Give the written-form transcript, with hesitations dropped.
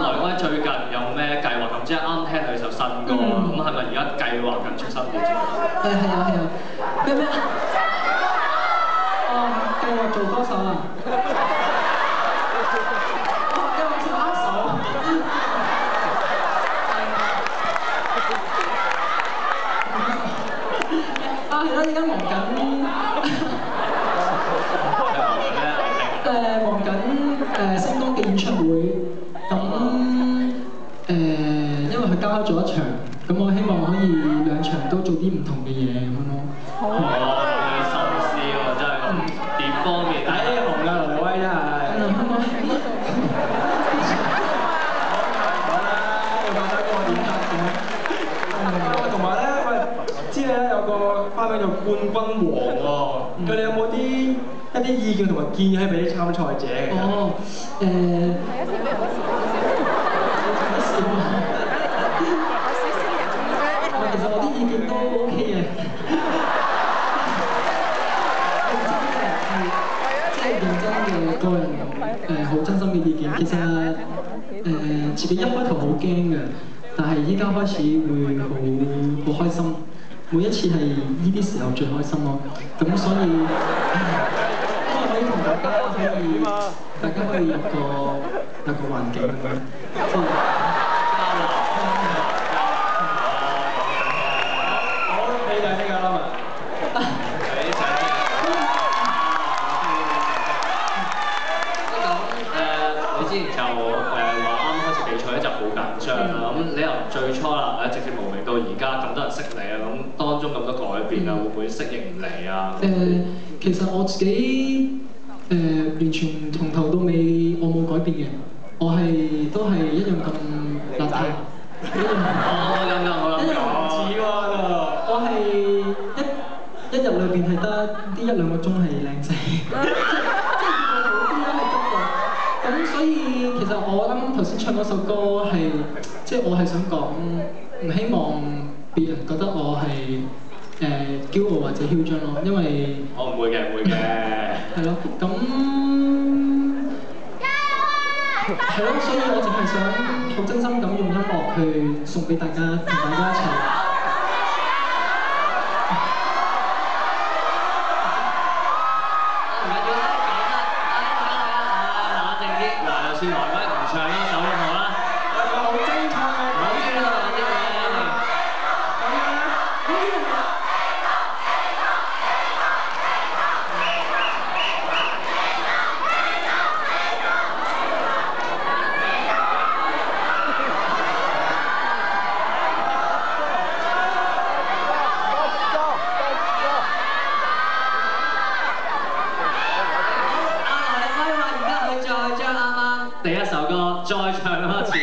來威最近有咩計劃？咁即係啱聽到呢首新歌啊，咁係咪而家計劃緊出新碟先？係啊，咩啊？計劃做歌手啊？計劃做歌手。係啦，而家忙緊。忙緊星光嘅演唱會，咁因為佢交開咗一場，咁我希望可以兩場都做啲唔同嘅嘢咁樣咯。好有心思喎，真係碟方面，紅㗎來威真係。好啦，又講咗個點得嘅。同埋咧，喂，知咧有個花名叫冠軍王喎，佢哋有冇一啲意見同埋建議係俾啲參賽者嘅？其實我啲意見都 OK 嘅，即係認真嘅個人好真心嘅意見。其實自己一開頭好驚嘅，但係依家開始會好開心。每一次係呢啲時候最開心咯。咁所以可以同大家可以有個環境咁樣，即係。之前就話啱開始比賽咧就好緊張啦，咁你由最初啦直接無名到而家咁多人識你啊，咁當中咁多改變啊，會唔會適應唔嚟啊？其實我自己完全從頭到尾我冇改變嘅，我都係一樣咁邋遢，一樣唔似喎我係一日裏邊係得啲1-2個鐘係靚仔。咁所以其實我啱啱頭先唱嗰首歌係，即係我係想講，唔希望別人覺得我係驕傲或者囂張咯，因為我唔會嘅，係咯，咁係咯，所以我淨係想好真心咁用音樂去送俾大家，同大家一齊。先來威唔唱啦，首歌好啦，好精彩嘅，好精彩嘅，第一首歌再唱多次。